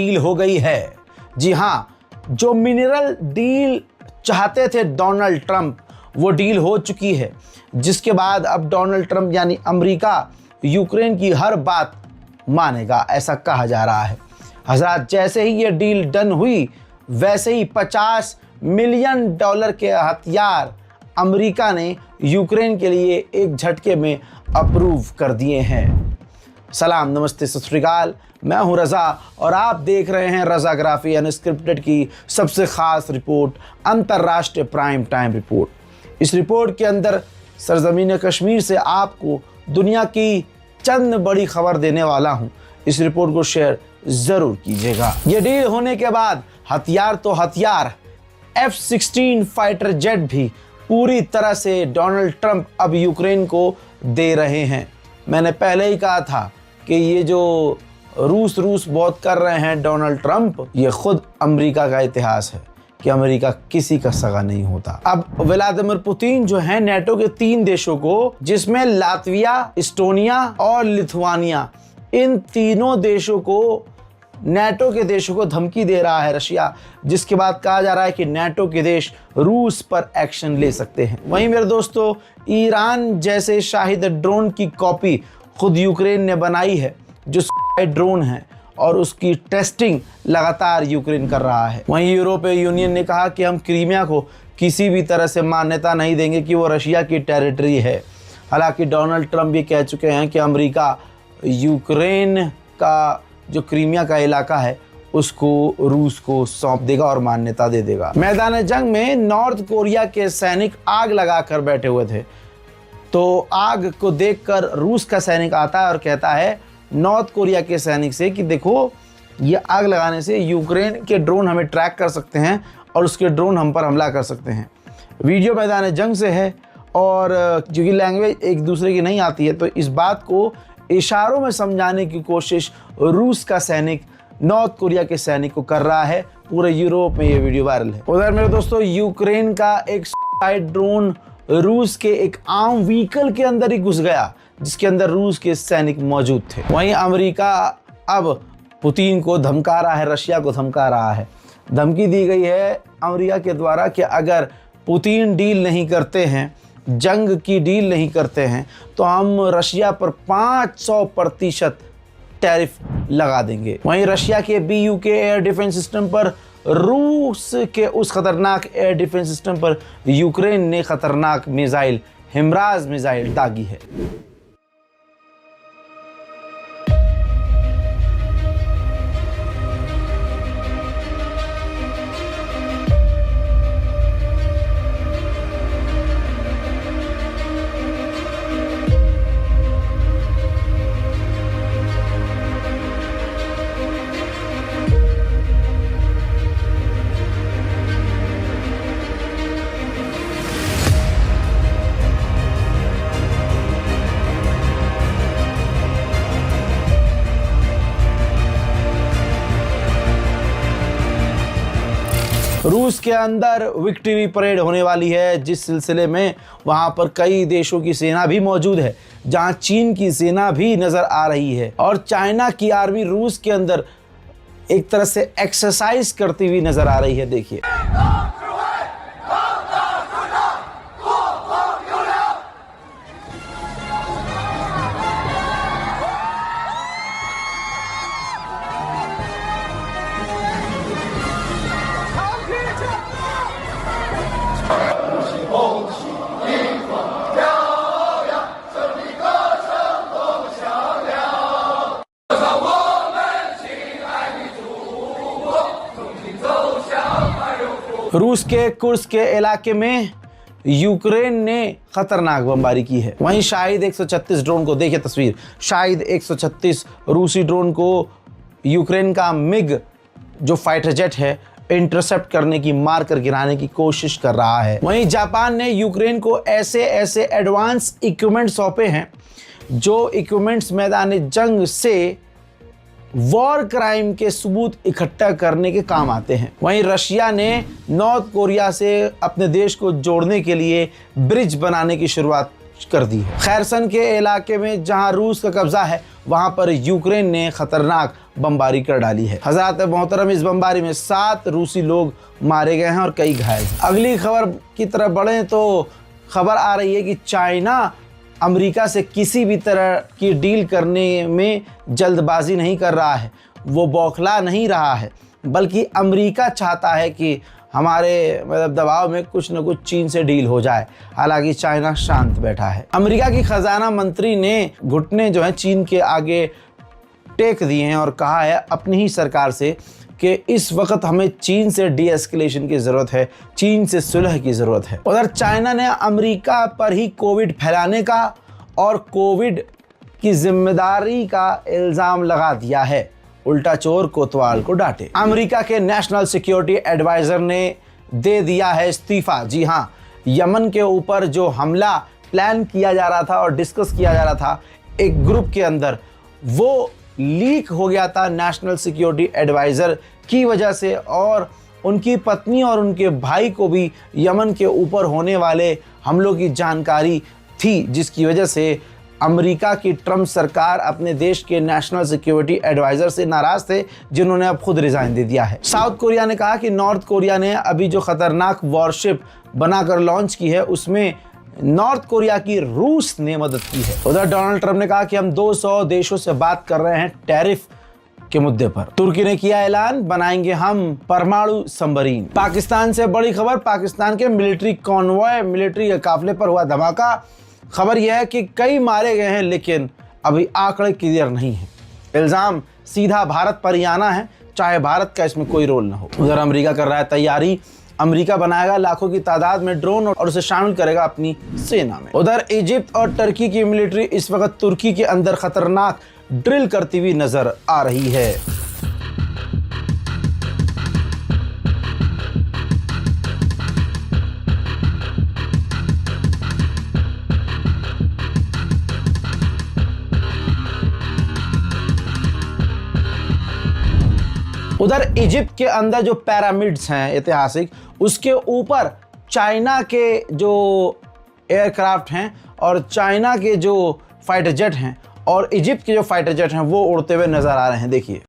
Deal हो गई है। जी हाँ, जो मिनरल डील चाहते थे डोनाल्ड ट्रंप, वो डील हो चुकी है, जिसके बाद अब डोनाल्ड ट्रंप यानी अमेरिका यूक्रेन की हर बात मानेगा, ऐसा कहा जा रहा है। हजरात, जैसे ही ये डील डन हुई, वैसे ही $50 मिलियन के हथियार अमेरिका ने यूक्रेन के लिए एक झटके में अप्रूव कर दिए हैं। सलाम, नमस्ते, सत श्री अकाल। मैं हूं रज़ा और आप देख रहे हैं रज़ाग्राफी अनस्क्रिप्टेड की सबसे ख़ास रिपोर्ट, अंतर्राष्ट्रीय प्राइम टाइम रिपोर्ट। इस रिपोर्ट के अंदर सरजमीन कश्मीर से आपको दुनिया की चंद बड़ी खबर देने वाला हूं। इस रिपोर्ट को शेयर ज़रूर कीजिएगा। ये डील होने के बाद हथियार तो हथियार, F-16 फाइटर जेट भी पूरी तरह से डोनाल्ड ट्रंप अब यूक्रेन को दे रहे हैं। मैंने पहले ही कहा था कि ये जो रूस बहुत कर रहे हैं डोनाल्ड ट्रंप, ये खुद अमेरिका का इतिहास है कि अमेरिका किसी का सगा नहीं होता। अब व्लादिमीर पुतिन जो है नाटो के 3 देशों को, जिसमें लातविया, इस्टोनिया और लिथुआनिया, इन तीनों देशों को, नाटो के देशों को धमकी दे रहा है रशिया, जिसके बाद कहा जा रहा है कि नाटो के देश रूस पर एक्शन ले सकते हैं। वहीं मेरे दोस्तों, ईरान जैसे शाहिद ड्रोन की कॉपी खुद यूक्रेन ने बनाई है, जो ड्रोन है, और उसकी टेस्टिंग लगातार यूक्रेन कर रहा है। वहीं यूरोपीय यूनियन ने कहा कि हम क्रीमिया को किसी भी तरह से मान्यता नहीं देंगे कि वो रशिया की टेरिटरी है। हालांकि डोनाल्ड ट्रंप ये कह चुके हैं कि अमेरिका यूक्रेन का जो क्रीमिया का इलाका है उसको रूस को सौंप देगा और मान्यता दे देगा। मैदान जंग में नॉर्थ कोरिया के सैनिक आग लगाकर बैठे हुए थे, तो आग को देखकर रूस का सैनिक आता है और कहता है नॉर्थ कोरिया के सैनिक से कि देखो, ये आग लगाने से यूक्रेन के ड्रोन हमें ट्रैक कर सकते हैं और उसके ड्रोन हम पर हमला कर सकते हैं। वीडियो मैदान जंग से है और क्योंकि लैंग्वेज एक दूसरे की नहीं आती है, तो इस बात को इशारों में समझाने की कोशिश रूस का सैनिक नॉर्थ कोरिया के सैनिक को कर रहा है। पूरे यूरोप में ये वीडियो वायरल है। उधर मेरे दोस्तों, यूक्रेन का एक ड्रोन रूस के एक आम व्हीकल के अंदर ही घुस गया, जिसके अंदर रूस के सैनिक मौजूद थे। वहीं अमेरिका अब पुतिन को धमका रहा है, रशिया को धमका रहा है। धमकी दी गई है अमेरिका के द्वारा कि अगर पुतिन डील नहीं करते हैं, जंग की डील नहीं करते हैं, तो हम रशिया पर 500% टैरिफ लगा देंगे। वहीं रशिया के BU के एयर डिफेंस सिस्टम पर, रूस के उस खतरनाक एयर डिफेंस सिस्टम पर यूक्रेन ने खतरनाक मिसाइल, हिमराज मिसाइल दागी है। रूस के अंदर विक्ट्री परेड होने वाली है, जिस सिलसिले में वहां पर कई देशों की सेना भी मौजूद है, जहां चीन की सेना भी नजर आ रही है और चाइना की आर्मी रूस के अंदर एक तरह से एक्सरसाइज करती हुई नजर आ रही है। देखिए, रूस के कुर्स्क के इलाके में यूक्रेन ने खतरनाक बमबारी की है। वहीं शाहिद 136 ड्रोन को, देखिए तस्वीर, शाहिद 136 रूसी ड्रोन को यूक्रेन का मिग जो फाइटर जेट है इंटरसेप्ट करने की, मार कर गिराने की कोशिश कर रहा है। वहीं जापान ने यूक्रेन को ऐसे एडवांस इक्विपमेंट सौंपे हैं जो इक्विपमेंट्स मैदान जंग से वॉर क्राइम के सबूत इकट्ठा करने के काम आते हैं। वहीं रशिया ने नॉर्थ कोरिया से अपने देश को जोड़ने के लिए ब्रिज बनाने की शुरुआत कर दी है। खैरसन के इलाके में जहां रूस का कब्जा है वहां पर यूक्रेन ने खतरनाक बमबारी कर डाली है। हज़रात मोहतरम, इस बमबारी में 7 रूसी लोग मारे गए हैं और कई घायल हैं। अगली खबर की तरफ बढ़ें तो खबर आ रही है कि चाइना अमेरिका से किसी भी तरह की डील करने में जल्दबाजी नहीं कर रहा है, वो बौखला नहीं रहा है, बल्कि अमेरिका चाहता है कि हमारे दबाव में कुछ न कुछ चीन से डील हो जाए। हालांकि चाइना शांत बैठा है। अमेरिका की खजाना मंत्री ने घुटने जो है चीन के आगे टेक दिए हैं और कहा है अपनी ही सरकार से कि इस वक्त हमें चीन से डी एस्केलेशन की ज़रूरत है, चीन से सुलह की ज़रूरत है। उधर चाइना ने अमेरिका पर ही कोविड फैलाने का और कोविड की जिम्मेदारी का इल्ज़ाम लगा दिया है। उल्टा चोर कोतवाल को डांटे। अमेरिका के नेशनल सिक्योरिटी एडवाइज़र ने दे दिया है इस्तीफा। जी हाँ, यमन के ऊपर जो हमला प्लान किया जा रहा था और डिस्कस किया जा रहा था एक ग्रुप के अंदर, वो लीक हो गया था नेशनल सिक्योरिटी एडवाइज़र की वजह से, और उनकी पत्नी और उनके भाई को भी यमन के ऊपर होने वाले हमलों की जानकारी थी, जिसकी वजह से अमेरिका की ट्रंप सरकार अपने देश के नेशनल सिक्योरिटी एडवाइज़र से नाराज़ थे, जिन्होंने अब खुद रिज़ाइन दे दिया है। साउथ कोरिया ने कहा कि नॉर्थ कोरिया ने अभी जो खतरनाक वॉरशिप बनाकर लॉन्च की है उसमें नॉर्थ कोरिया की रूस ने मदद की है। उधर डोनाल्ड ट्रंप ने कहा कि हम 200 देशों से बात कर रहे हैं टैरिफ के मुद्दे पर। तुर्की ने किया ऐलान, बनाएंगे हम परमाणु सबमरीन। पाकिस्तान से बड़ी खबर, पाकिस्तान के मिलिट्री कॉन्वॉय, मिलिट्री काफिले पर हुआ धमाका। खबर यह है कि कई मारे गए हैं, लेकिन अभी आंकड़े क्लियर नहीं है। इल्ज़ाम सीधा भारत पर ही आना है, चाहे भारत का इसमें कोई रोल ना हो। उधर अमेरिका कर रहा है तैयारी, अमेरिका बनाएगा लाखों की तादाद में ड्रोन और उसे शामिल करेगा अपनी सेना में। उधर इजिप्ट और टर्की की मिलिट्री इस वक्त तुर्की के अंदर खतरनाक ड्रिल करती हुई नजर आ रही है। उधर इजिप्ट के अंदर जो पिरामिड्स हैं ऐतिहासिक, उसके ऊपर चाइना के जो एयरक्राफ्ट हैं और चाइना के जो फाइटर जेट हैं और इजिप्ट के जो फाइटर जेट हैं वो उड़ते हुए नजर आ रहे हैं। देखिए।